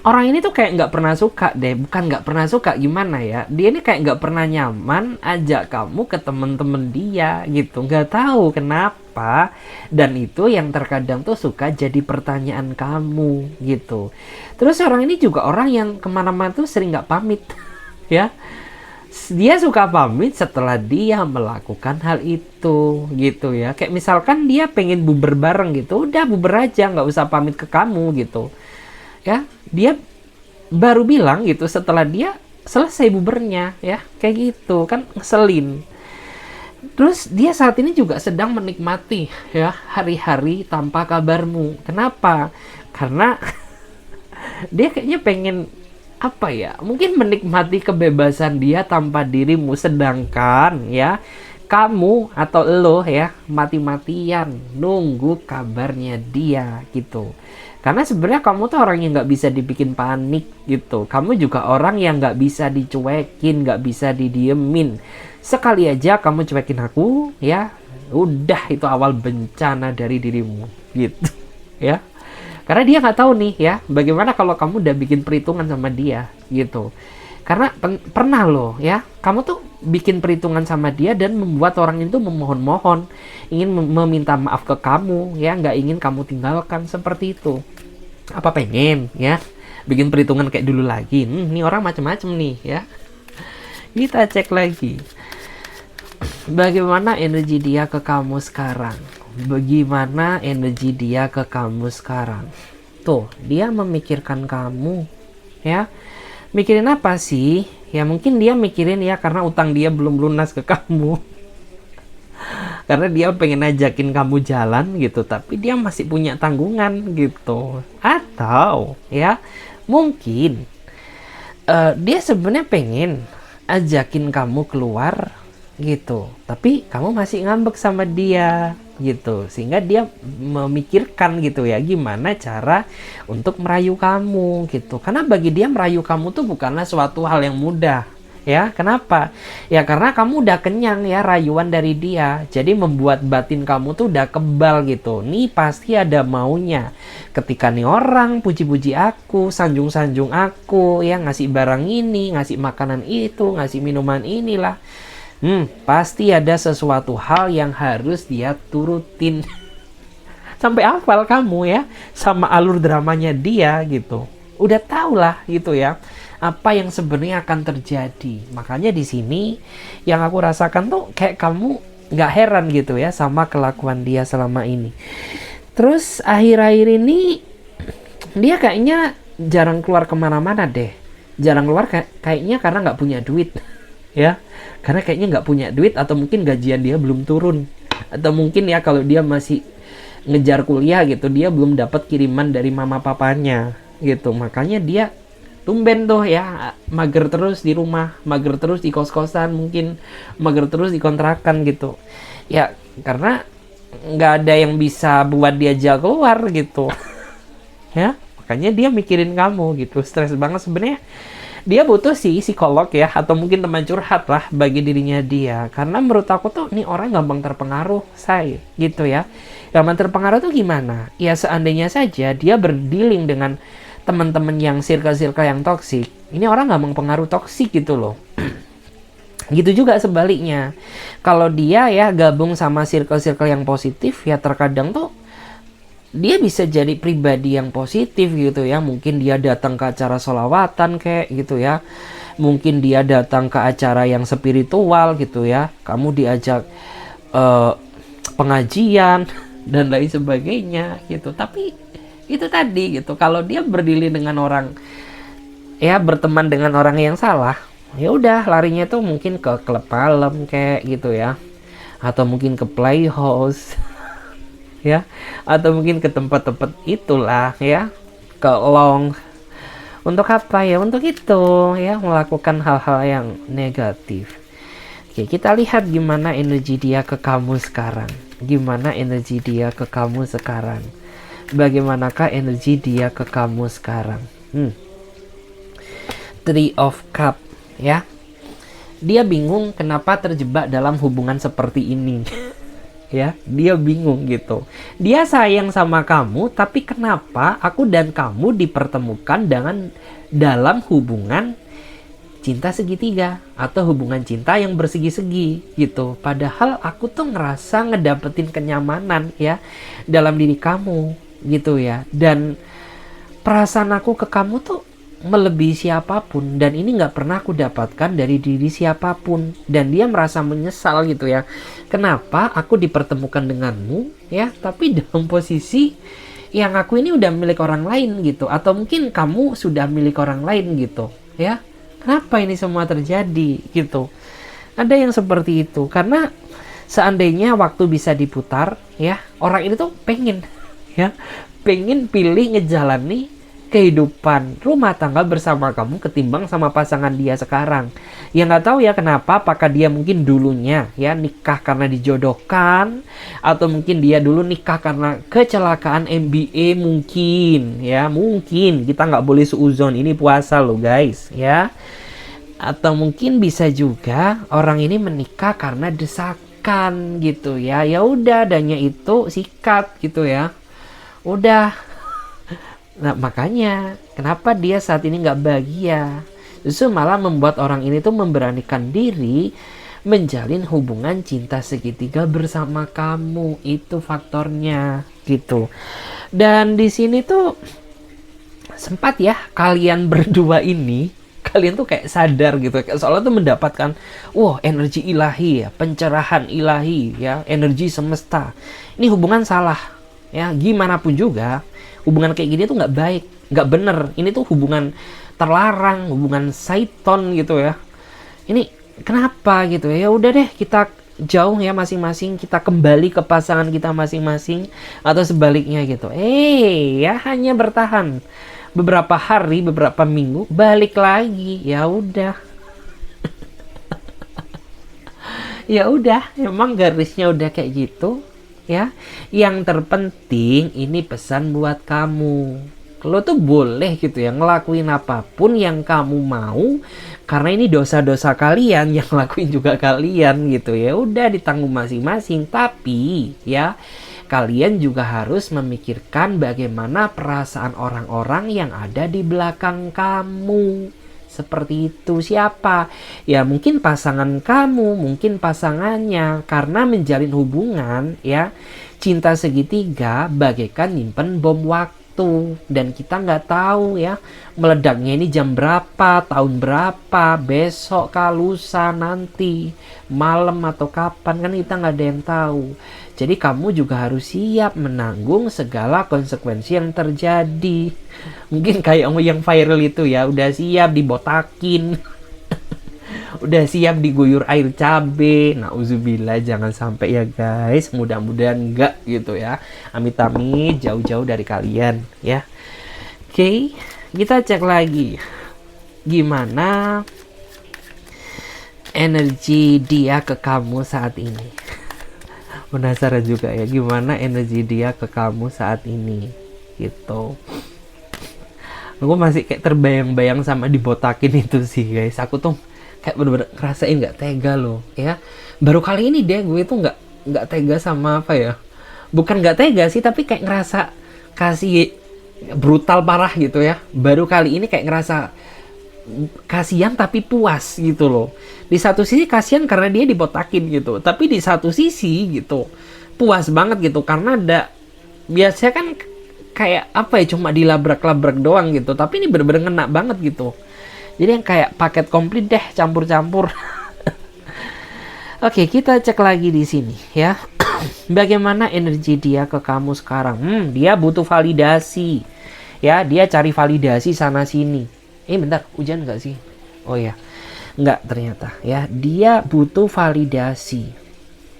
orang ini tuh kayak nggak pernah suka deh, bukan nggak pernah suka gimana ya, dia ini kayak nggak pernah nyaman ajak kamu ke temen-temen dia gitu, nggak tahu kenapa. Dan itu yang terkadang tuh suka jadi pertanyaan kamu gitu. Terus orang ini juga orang yang kemana-mana tuh sering nggak pamit ya. Dia suka pamit setelah dia melakukan hal itu gitu ya. Kayak misalkan dia pengen buber bareng gitu, udah buber aja, nggak usah pamit ke kamu gitu ya. Dia baru bilang gitu setelah dia selesai bubernya ya, kayak gitu kan, ngeselin. Terus dia saat ini juga sedang menikmati ya hari-hari tanpa kabarmu. Kenapa? Karena dia kayaknya pengen apa ya, mungkin menikmati kebebasan dia tanpa dirimu, sedangkan ya kamu atau lo ya mati-matian nunggu kabarnya dia gitu. Karena sebenarnya kamu tuh orang yang nggak bisa dibikin panik gitu. Kamu juga orang yang nggak bisa dicuekin, nggak bisa didiemin. Sekali aja kamu cuekin aku, ya udah itu awal bencana dari dirimu gitu. Ya, karena dia nggak tahu nih ya bagaimana kalau kamu udah bikin perhitungan sama dia gitu. Karena pernah loh ya, kamu tuh bikin perhitungan sama dia dan membuat orang itu memohon-mohon, ingin meminta maaf ke kamu ya, nggak ingin kamu tinggalkan seperti itu. Apa pengen ya bikin perhitungan kayak dulu lagi? Ini orang macam-macam nih ya. Kita cek lagi. Bagaimana energi dia ke kamu sekarang? Bagaimana energi dia ke kamu sekarang? Tuh, dia memikirkan kamu ya. Mikirin apa sih? Ya mungkin dia mikirin ya karena utang dia belum lunas ke kamu. Karena dia pengen ajakin kamu jalan gitu, tapi dia masih punya tanggungan gitu. Atau ya mungkin dia sebenarnya pengen ajakin kamu keluar gitu, tapi kamu masih ngambek sama dia gitu, sehingga dia memikirkan gitu ya gimana cara untuk merayu kamu gitu. Karena bagi dia merayu kamu tuh bukanlah suatu hal yang mudah ya. Kenapa? Ya karena kamu udah kenyang ya rayuan dari dia, jadi membuat batin kamu tuh udah kebal gitu. Nih pasti ada maunya ketika nih orang puji-puji aku, sanjung-sanjung aku ya, ngasih barang ini, ngasih makanan itu, ngasih minuman inilah. Pasti ada sesuatu hal yang harus dia turutin. Sampai hafal kamu ya sama alur dramanya dia gitu. Udah tau lah gitu ya apa yang sebenarnya akan terjadi. Makanya di sini yang aku rasakan tuh kayak kamu nggak heran gitu ya sama kelakuan dia selama ini. Terus akhir-akhir ini dia kayaknya jarang keluar kemana-mana deh. Jarang keluar kayaknya karena nggak punya duit. Ya, karena kayaknya nggak punya duit, atau mungkin gajian dia belum turun, atau mungkin ya kalau dia masih ngejar kuliah gitu, dia belum dapat kiriman dari mama papanya gitu. Makanya dia tumben tuh ya mager terus di rumah, mager terus di kos-kosan, mungkin mager terus di kontrakan gitu ya, karena nggak ada yang bisa buat dia jalan keluar gitu. Ya makanya dia mikirin kamu gitu, stres banget sebenarnya. Dia butuh sih psikolog ya, atau mungkin teman curhat lah bagi dirinya dia. Karena menurut aku tuh nih orang gampang terpengaruh, say, gitu ya. Gampang terpengaruh tuh gimana? Ya seandainya saja dia berdealing dengan teman-teman yang circle-circle yang toksik, ini orang gampang pengaruh toksik gitu loh. Gitu juga sebaliknya. Kalau dia ya gabung sama circle-circle yang positif, ya terkadang tuh dia bisa jadi pribadi yang positif gitu ya. Mungkin dia datang ke acara sholawatan kayak gitu ya, mungkin dia datang ke acara yang spiritual gitu ya, kamu diajak pengajian dan lain sebagainya gitu. Tapi itu tadi gitu, kalau dia berdiri dengan orang ya, berteman dengan orang yang salah, ya udah larinya tuh mungkin ke klub malam kayak gitu ya, atau mungkin ke playhouse ya, atau mungkin ke tempat-tempat itulah ya, ke long. Untuk apa ya? Untuk itu ya, melakukan hal-hal yang negatif. Oke, kita lihat gimana energi dia ke kamu sekarang. Gimana energi dia ke kamu sekarang? Bagaimanakah energi dia ke kamu sekarang? Three of Cup ya. Dia bingung kenapa terjebak dalam hubungan seperti ini. Ya, dia bingung gitu. Dia sayang sama kamu, tapi kenapa aku dan kamu dipertemukan dengan dalam hubungan cinta segitiga atau hubungan cinta yang bersegi-segi gitu. Padahal aku tuh ngerasa ngedapetin kenyamanan ya dalam diri kamu gitu ya. Dan perasaan aku ke kamu tuh melebihi siapapun, dan ini nggak pernah aku dapatkan dari diri siapapun. Dan dia merasa menyesal gitu ya, kenapa aku dipertemukan denganmu ya, tapi dalam posisi yang aku ini udah milik orang lain gitu, atau mungkin kamu sudah milik orang lain gitu ya. Kenapa ini semua terjadi gitu? Ada yang seperti itu. Karena seandainya waktu bisa diputar ya, orang ini tuh pengen ya, pengen pilih ngejalani kehidupan rumah tangga bersama kamu ketimbang sama pasangan dia sekarang. Ya nggak tahu ya kenapa, apakah dia mungkin dulunya ya nikah karena dijodohkan, atau mungkin dia dulu nikah karena kecelakaan MBA mungkin ya, mungkin kita nggak boleh suuzon, ini puasa loh guys ya. Atau mungkin bisa juga orang ini menikah karena desakan gitu ya. Ya udah, adanya itu sikat gitu ya. Udah. Nah makanya kenapa dia saat ini nggak bahagia, justru malah membuat orang ini tuh memberanikan diri menjalin hubungan cinta segitiga bersama kamu. Itu faktornya gitu. Dan di sini tuh sempat ya kalian berdua ini, kalian tuh kayak sadar gitu, kayak seolah tuh mendapatkan energi ilahi ya, pencerahan ilahi ya, energi semesta. Ini hubungan salah ya, gimana pun juga hubungan kayak gini tuh nggak baik, nggak bener. Ini tuh hubungan terlarang, hubungan syaiton gitu ya. Ini kenapa gitu ya? Ya udah deh, kita jauh ya masing-masing, kita kembali ke pasangan kita masing-masing, atau sebaliknya gitu. Ya hanya bertahan beberapa hari, beberapa minggu, balik lagi. Ya udah. Ya udah, emang garisnya udah kayak gitu. Ya, yang terpenting ini pesan buat kamu. Lo tuh boleh gitu ya ngelakuin apapun yang kamu mau, karena ini dosa-dosa kalian, yang lakuin juga kalian gitu ya. Udah ditanggung masing-masing, tapi ya kalian juga harus memikirkan bagaimana perasaan orang-orang yang ada di belakang kamu. Seperti itu. Siapa? Ya mungkin pasangan kamu, mungkin pasangannya. Karena menjalin hubungan ya, cinta segitiga bagaikan nyimpen bom waktu. Dan kita nggak tahu ya meledaknya ini jam berapa, tahun berapa, besok kah, lusa, nanti, malam atau kapan, kan kita nggak ada yang tahu. Jadi kamu juga harus siap menanggung segala konsekuensi yang terjadi. Mungkin kayak yang viral itu ya, udah siap dibotakin. Udah siap diguyur air cabe. Nauzubillah, jangan sampai ya guys. Mudah-mudahan enggak gitu ya. Amit-amit jauh-jauh dari kalian ya. Oke, kita cek lagi. Gimana energi dia ke kamu saat ini? Penasaran juga ya gimana energi dia ke kamu saat ini gitu. Aku masih kayak terbayang-bayang sama dibotakin itu sih guys. Aku tuh kayak bener-bener ngerasain nggak tega loh ya. Baru kali ini deh gue tuh nggak tega sama apa ya. Bukan nggak tega sih, tapi kayak ngerasa kasih brutal parah gitu ya. Baru kali ini kayak ngerasa kasihan tapi puas gitu loh. Di satu sisi kasihan karena dia dibotakin gitu, tapi di satu sisi gitu puas banget gitu, karena ada biasanya kan kayak apa ya, cuma dilabrak-labrak doang gitu, tapi ini bener-bener ngena banget gitu. Jadi yang kayak paket komplit deh, campur-campur. Oke, kita cek lagi di sini ya. Bagaimana energi dia ke kamu sekarang? Dia butuh validasi ya, dia cari validasi sana sini. Bentar, hujan nggak sih? Oh ya, nggak ternyata ya. Dia butuh validasi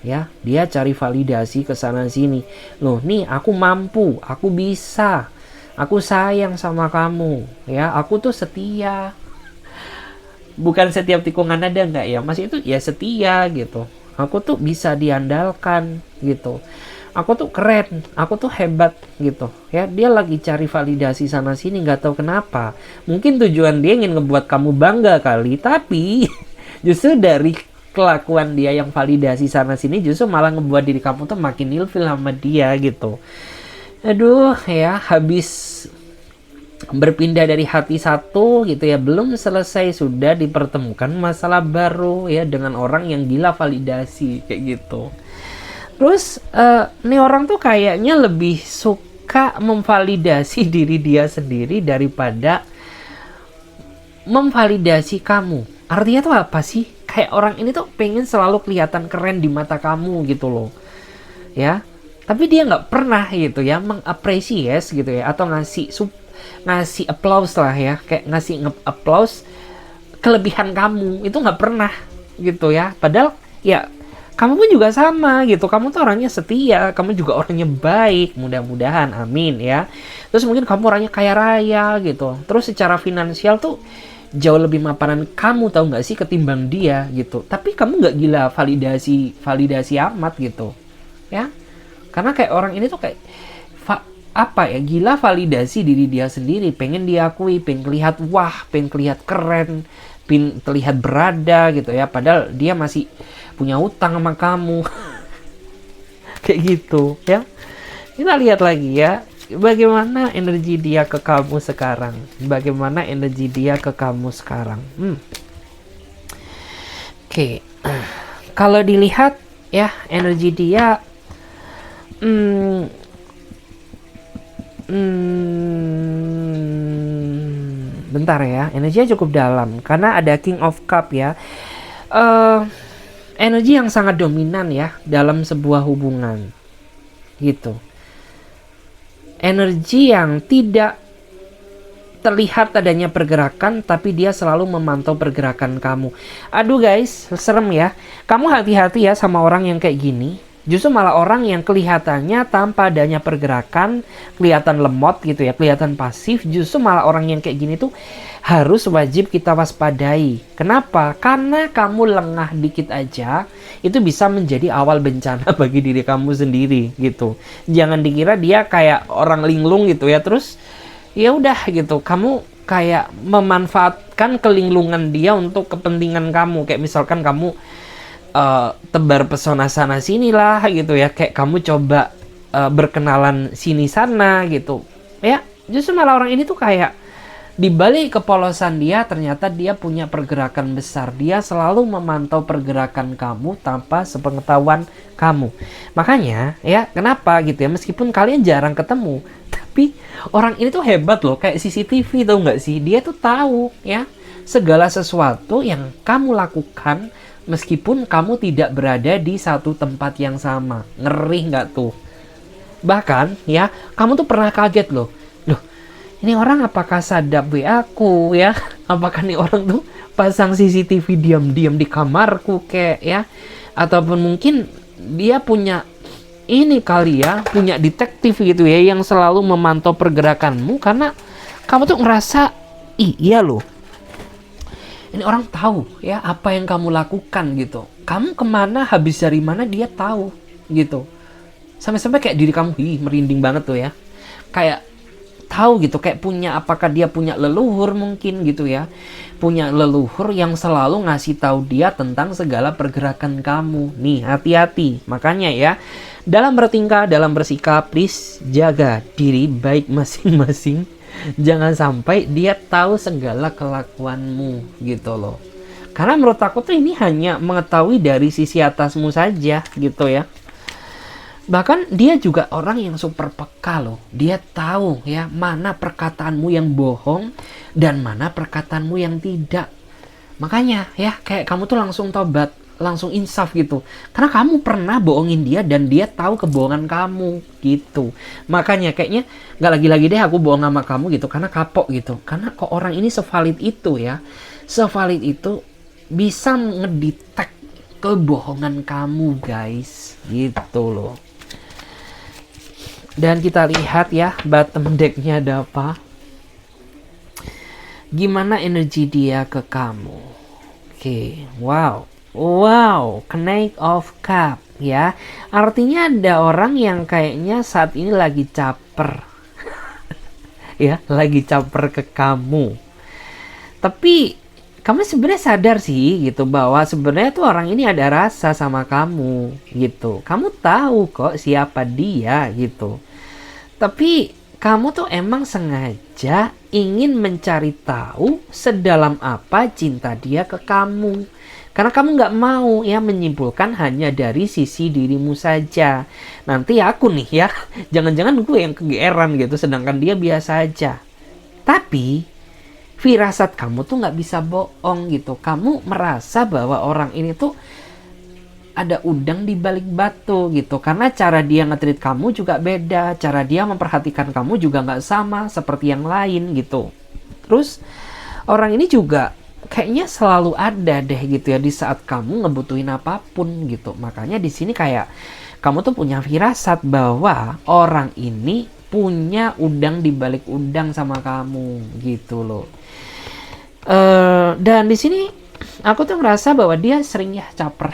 ya, dia cari validasi ke sana sini. Loh nih, aku mampu, aku bisa, aku sayang sama kamu ya, aku tuh setia. Bukan setiap tikungan ada nggak ya, Mas, itu ya setia gitu. Aku tuh bisa diandalkan gitu. Aku tuh keren, aku tuh hebat gitu ya. Dia lagi cari validasi sana sini, nggak tahu kenapa. Mungkin tujuan dia ingin ngebuat kamu bangga kali, tapi justru dari kelakuan dia yang validasi sana sini justru malah ngebuat diri kamu tuh makin ilfil sama dia gitu. Aduh ya, habis berpindah dari hati satu gitu ya, belum selesai sudah dipertemukan masalah baru ya dengan orang yang gila validasi kayak gitu. Terus nih orang tuh kayaknya lebih suka memvalidasi diri dia sendiri daripada memvalidasi kamu. Artinya tuh apa sih? Kayak orang ini tuh pengen selalu kelihatan keren di mata kamu gitu loh. Ya. Tapi dia nggak pernah gitu ya mengapresiasi gitu ya, atau ngasih applause lah ya, kayak ngasih applause kelebihan kamu itu nggak pernah gitu ya. Padahal ya kamu pun juga sama gitu. Kamu tuh orangnya setia, kamu juga orangnya baik, mudah-mudahan, amin ya. Terus mungkin kamu orangnya kaya raya gitu. Terus secara finansial tuh jauh lebih mapanan kamu, tahu nggak sih, ketimbang dia gitu. Tapi kamu nggak gila validasi amat gitu ya. Karena kayak orang ini tuh kayak apa ya, gila validasi diri dia sendiri, pengen diakui, pengen kelihatan wah, pengen kelihatan keren, pengen terlihat berada gitu ya, padahal dia masih punya utang sama kamu. Kayak gitu ya. Kita lihat lagi ya, bagaimana energi dia ke kamu sekarang, bagaimana energi dia ke kamu sekarang. Oke. Kalau dilihat ya, energi dia bentar ya, energinya cukup dalam karena ada King of Cup ya. Energi yang sangat dominan ya dalam sebuah hubungan gitu. Energi yang tidak terlihat adanya pergerakan, tapi dia selalu memantau pergerakan kamu. Aduh guys, serem ya. Kamu hati-hati ya sama orang yang kayak gini. Justru malah orang yang kelihatannya tanpa adanya pergerakan, kelihatan lemot gitu ya, kelihatan pasif, justru malah orang yang kayak gini tuh harus wajib kita waspadai. Kenapa? Karena kamu lengah dikit aja, itu bisa menjadi awal bencana bagi diri kamu sendiri gitu. Jangan dikira dia kayak orang linglung gitu ya, terus ya udah gitu, kamu kayak memanfaatkan kelinglungan dia untuk kepentingan kamu. Kayak misalkan kamu tebar pesona sana sini lah gitu ya, kayak kamu coba berkenalan sini sana gitu ya. Justru malah orang ini tuh kayak dibalik kepolosan dia, ternyata dia punya pergerakan besar. Dia selalu memantau pergerakan kamu tanpa sepengetahuan kamu. Makanya ya, kenapa gitu ya, meskipun kalian jarang ketemu, tapi orang ini tuh hebat loh, kayak CCTV, tau nggak sih? Dia tuh tahu ya segala sesuatu yang kamu lakukan meskipun kamu tidak berada di satu tempat yang sama. Ngeri nggak tuh? Bahkan ya, kamu tuh pernah kaget loh. Loh, ini orang apakah sadap WA aku ya? Apakah nih orang tuh pasang CCTV diam-diam di kamarku kayak ya? Ataupun mungkin dia punya ini kali ya, punya detektif gitu ya, yang selalu memantau pergerakanmu karena kamu tuh ngerasa, iya loh, ini orang tahu ya apa yang kamu lakukan gitu. Kamu kemana, habis dari mana, dia tahu gitu. Sampai-sampai kayak diri kamu, merinding banget tuh ya. Kayak tahu gitu, kayak punya, apakah dia punya leluhur mungkin gitu ya. Punya leluhur yang selalu ngasih tahu dia tentang segala pergerakan kamu. Nih, hati-hati. Makanya ya, dalam bertingkah, dalam bersikap, please jaga diri baik masing-masing. Jangan sampai dia tahu segala kelakuanmu gitu loh. Karena menurut aku tuh ini hanya mengetahui dari sisi atasmu saja gitu ya. Bahkan dia juga orang yang super peka loh. Dia tahu ya mana perkataanmu yang bohong dan mana perkataanmu yang tidak. Makanya ya, kayak kamu tuh langsung tobat, langsung insaf gitu. Karena kamu pernah bohongin dia dan dia tahu kebohongan kamu gitu. Makanya kayaknya nggak lagi-lagi deh aku bohong sama kamu gitu, karena kapok gitu. Karena kok orang ini sevalid itu ya, sevalid itu bisa ngedetect kebohongan kamu guys gitu loh. Dan kita lihat ya bottom decknya ada apa, gimana energi dia ke kamu. Oke, wow, Knight of Cup ya. Artinya ada orang yang kayaknya saat ini lagi caper. Ya, lagi caper ke kamu. Tapi kamu sebenarnya sadar sih gitu bahwa sebenarnya tuh orang ini ada rasa sama kamu gitu. Kamu tahu kok siapa dia gitu. Tapi kamu tuh emang sengaja ingin mencari tahu sedalam apa cinta dia ke kamu. Karena kamu nggak mau ya menyimpulkan hanya dari sisi dirimu saja. Nanti aku nih ya, jangan-jangan gue yang kegeeran gitu, sedangkan dia biasa aja. Tapi firasat kamu tuh nggak bisa bohong gitu. Kamu merasa bahwa orang ini tuh ada udang di balik batu gitu. Karena cara dia nge-treat kamu juga beda. Cara dia memperhatikan kamu juga nggak sama seperti yang lain gitu. Terus orang ini juga kayaknya selalu ada deh gitu ya di saat kamu ngebutuhin apapun gitu. Makanya di sini kayak kamu tuh punya firasat bahwa orang ini punya udang di balik udang sama kamu gitu loh. Dan di sini aku tuh ngerasa bahwa dia sering ya caper,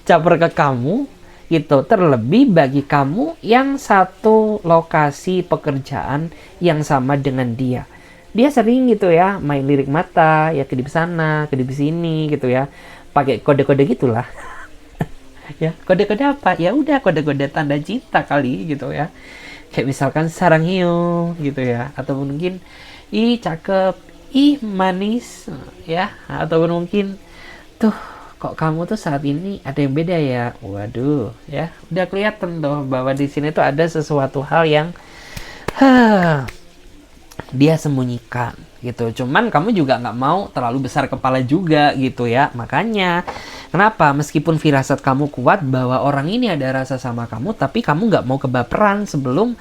caper ke kamu gitu. Terlebih bagi kamu yang satu lokasi pekerjaan yang sama dengan dia. Dia sering gitu ya main lirik mata, ya kedip sana, kedip sini gitu ya. Pakai kode-kode gitulah. Ya, kode-kode apa? Ya udah kode-kode tanda cinta kali gitu ya. Kayak misalkan sarang hiu gitu ya, atau mungkin ih cakep, ih manis ya, atau mungkin tuh kok kamu tuh saat ini ada yang beda ya. Waduh, ya udah kelihatan tuh bahwa di sini tuh ada sesuatu hal yang dia sembunyikan gitu. Cuman kamu juga nggak mau terlalu besar kepala juga gitu ya. Makanya kenapa meskipun firasat kamu kuat bahwa orang ini ada rasa sama kamu, tapi kamu nggak mau kebaperan sebelum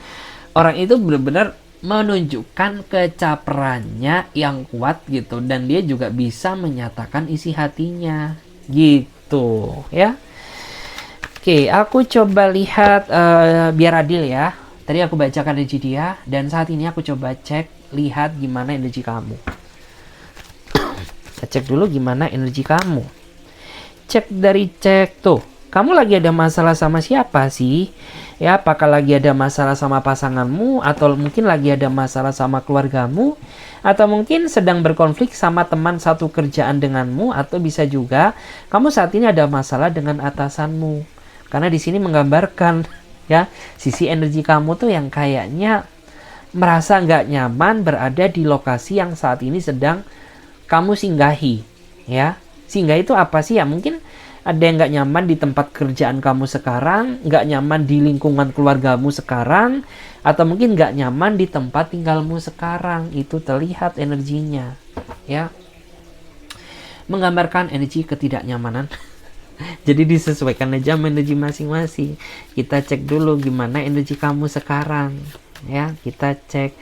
orang itu benar-benar menunjukkan kecaperannya yang kuat gitu, dan dia juga bisa menyatakan isi hatinya gitu ya. Oke, aku coba lihat biar adil ya. Tadi aku bacakan energi dia, dan saat ini aku coba cek, lihat gimana energi kamu. Kita cek dulu gimana energi kamu. Cek dari cek tuh. Kamu lagi ada masalah sama siapa sih? Ya, apakah lagi ada masalah sama pasanganmu, atau mungkin lagi ada masalah sama keluargamu, atau mungkin sedang berkonflik sama teman satu kerjaan denganmu, atau bisa juga kamu saat ini ada masalah dengan atasanmu. Karena di sini menggambarkan ya sisi energi kamu tuh yang kayaknya merasa nggak nyaman berada di lokasi yang saat ini sedang kamu singgahi ya. Singgah itu apa sih ya? Mungkin ada yang nggak nyaman di tempat kerjaan kamu sekarang, nggak nyaman di lingkungan keluargamu sekarang, atau mungkin nggak nyaman di tempat tinggalmu sekarang. Itu terlihat energinya ya, menggambarkan energi ketidaknyamanan. Jadi disesuaikan aja energi masing-masing. Kita cek dulu gimana energi kamu sekarang ya. Kita cek.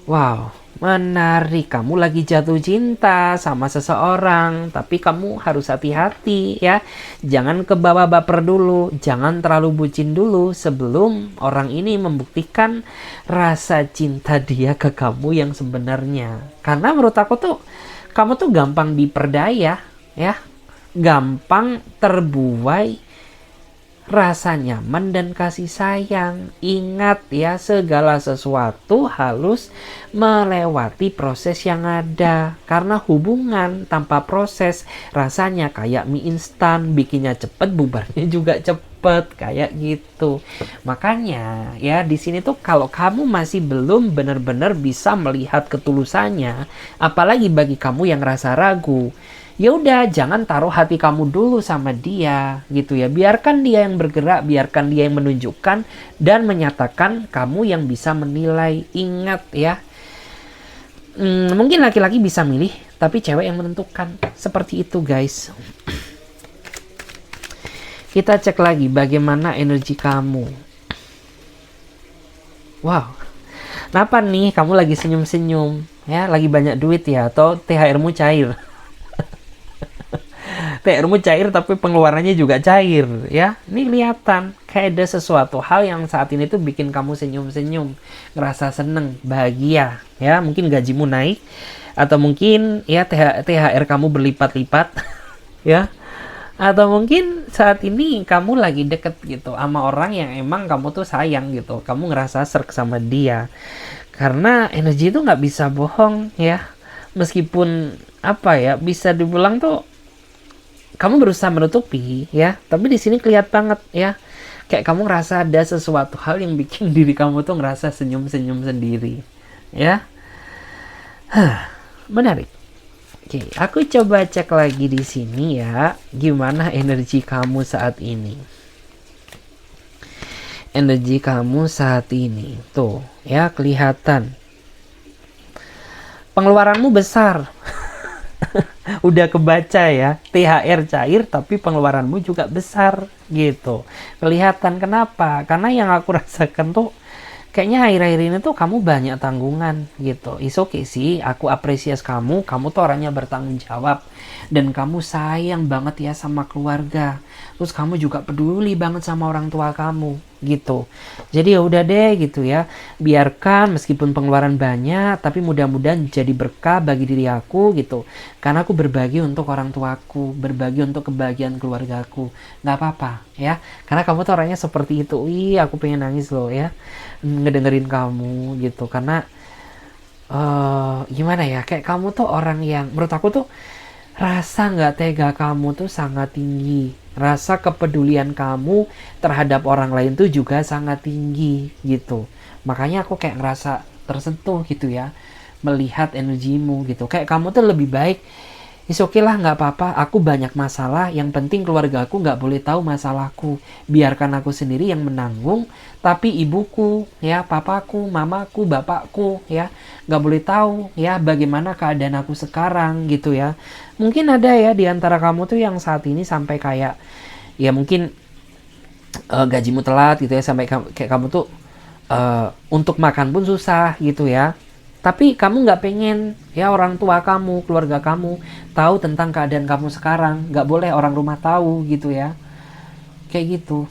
Wow, menarik. Kamu lagi jatuh cinta sama seseorang, tapi kamu harus hati-hati ya. Jangan kebawa baper dulu, jangan terlalu bucin dulu sebelum orang ini membuktikan rasa cinta dia ke kamu yang sebenarnya. Karena menurut aku tuh kamu tuh gampang diperdaya ya. Gampang terbuai rasa nyaman dan kasih sayang. Ingat ya, segala sesuatu harus melewati proses yang ada. Karena hubungan tanpa proses rasanya kayak mie instan, bikinnya cepet, bubarnya juga cepet, kayak gitu. Makanya ya di sini tuh kalau kamu masih belum benar-benar bisa melihat ketulusannya, apalagi bagi kamu yang rasa ragu, ya udah jangan taruh hati kamu dulu sama dia gitu ya. Biarkan dia yang bergerak, biarkan dia yang menunjukkan dan menyatakan, kamu yang bisa menilai. Ingat ya, mungkin laki-laki bisa milih, tapi cewek yang menentukan. Seperti itu guys. Kita cek lagi bagaimana energi kamu. Wow, kenapa nih kamu lagi senyum-senyum ya? Lagi banyak duit ya, atau THR-mu cair? THR-mu cair tapi pengeluarannya juga cair ya. Ini kelihatan kayak ada sesuatu hal yang saat ini tuh bikin kamu senyum-senyum, ngerasa seneng, bahagia ya. Mungkin gajimu naik, atau mungkin ya THR kamu berlipat-lipat ya. Atau mungkin saat ini kamu lagi deket gitu sama orang yang emang kamu tuh sayang gitu. Kamu ngerasa serk sama dia. Karena energi itu nggak bisa bohong ya. Meskipun apa ya, bisa dibilang tuh kamu berusaha menutupi ya, tapi di sini kelihatan banget ya, kayak kamu ngerasa ada sesuatu hal yang bikin diri kamu tuh ngerasa senyum-senyum sendiri ya. Menarik. Oke, aku coba cek lagi di sini ya, gimana energi kamu saat ini. Energi kamu saat ini tuh ya, kelihatan pengeluaranmu besar. Udah kebaca ya, THR cair tapi pengeluaranmu juga besar gitu. Kelihatan. Kenapa? Karena yang aku rasakan tuh kayaknya akhir-akhir ini tuh kamu banyak tanggungan gitu. Is okay sih, aku apresiasi kamu tuh orangnya bertanggung jawab. Dan kamu sayang banget ya sama keluarga. Terus kamu juga peduli banget sama orang tua kamu gitu. Jadi ya udah deh gitu ya. Biarkan meskipun pengeluaran banyak, tapi mudah-mudahan jadi berkah bagi diri aku gitu. Karena aku berbagi untuk orang tuaku, berbagi untuk kebahagiaan keluargaku. Nggak apa-apa ya. Karena kamu tuh orangnya seperti itu. Ih, aku pengen nangis loh ya. Ngedengerin kamu gitu. Karena gimana ya, kayak kamu tuh orang yang menurut aku tuh rasa nggak tega kamu tuh sangat tinggi. Rasa kepedulian kamu terhadap orang lain tuh juga sangat tinggi gitu. Makanya aku kayak ngerasa tersentuh gitu ya. Melihat energimu gitu. Kayak kamu tuh lebih baik, is okay lah, nggak apa-apa. Aku banyak masalah. Yang penting keluarga aku nggak boleh tahu masalahku. Biarkan aku sendiri yang menanggung. Tapi ibuku, ya, papaku, mamaku, bapakku, ya, nggak boleh tahu, ya, bagaimana keadaan aku sekarang, gitu ya. Mungkin ada ya di antara kamu tuh yang saat ini sampai kayak, ya mungkin gajimu telat gitu ya, sampai kayak kamu tuh untuk makan pun susah gitu ya. Tapi kamu nggak pengen ya orang tua kamu, keluarga kamu tahu tentang keadaan kamu sekarang. Nggak boleh orang rumah tahu gitu ya. Kayak gitu.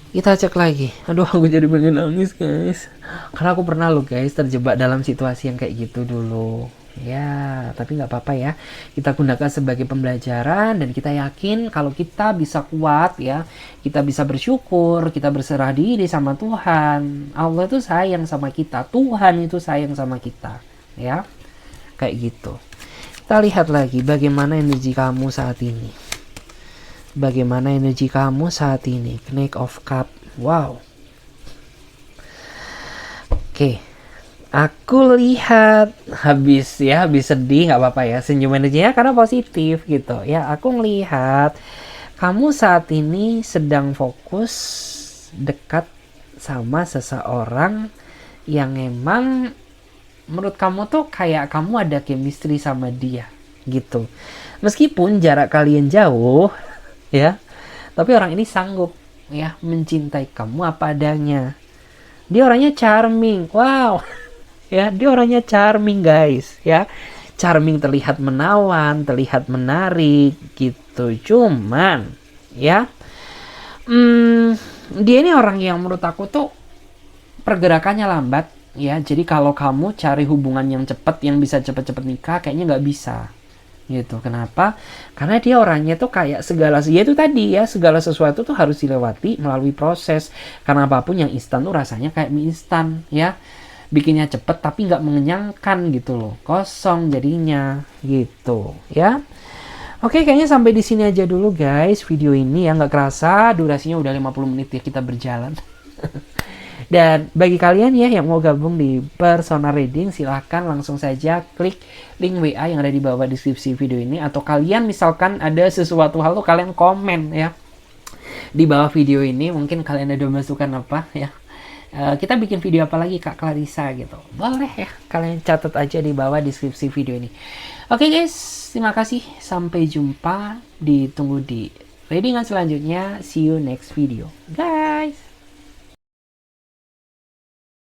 Kita cek lagi. Aduh, aku jadi pengen nangis guys. Karena aku pernah loh guys terjebak dalam situasi yang kayak gitu dulu. Ya, tapi nggak apa-apa ya. Kita gunakan sebagai pembelajaran dan kita yakin kalau kita bisa kuat ya, kita bisa bersyukur, kita berserah diri sama Tuhan. Allah itu sayang sama kita, Tuhan itu sayang sama kita, ya. Kayak gitu. Kita lihat lagi bagaimana energi kamu saat ini. Bagaimana energi kamu saat ini? Knight of Cup. Wow. Oke. Aku lihat habis sedih nggak apa-apa ya, senyum energinya karena positif gitu ya. Aku melihat kamu saat ini sedang fokus dekat sama seseorang yang emang menurut kamu tuh kayak kamu ada chemistry sama dia gitu. Meskipun jarak kalian jauh ya, tapi orang ini sanggup ya mencintai kamu apa adanya. Dia orangnya charming. Wow. Ya, dia orangnya charming guys ya. Charming, terlihat menawan, terlihat menarik gitu. Cuman ya dia ini orang yang menurut aku tuh pergerakannya lambat ya. Jadi kalau kamu cari hubungan yang cepat, yang bisa cepet-cepet nikah, kayaknya nggak bisa gitu. Kenapa? Karena dia orangnya tuh kayak segala, ya itu tadi ya, segala sesuatu tuh harus dilewati melalui proses. Karena apapun yang instan tuh rasanya kayak mie instan ya, bikinnya cepet tapi nggak mengenyangkan gitu loh, kosong jadinya gitu ya. Oke, kayaknya sampai di sini aja dulu guys video ini ya. Nggak kerasa durasinya udah 50 menit ya kita berjalan. Dan bagi kalian ya yang mau gabung di personal reading, silahkan langsung saja klik link WA yang ada di bawah deskripsi video ini. Atau kalian misalkan ada sesuatu hal tuh kalian komen ya di bawah video ini. Mungkin kalian ada masukan apa ya, kita bikin video apa lagi Kak Clarissa gitu, boleh ya, kalian catat aja di bawah deskripsi video ini. Oke guys, terima kasih, sampai jumpa, ditunggu di readingan selanjutnya. See you next video guys.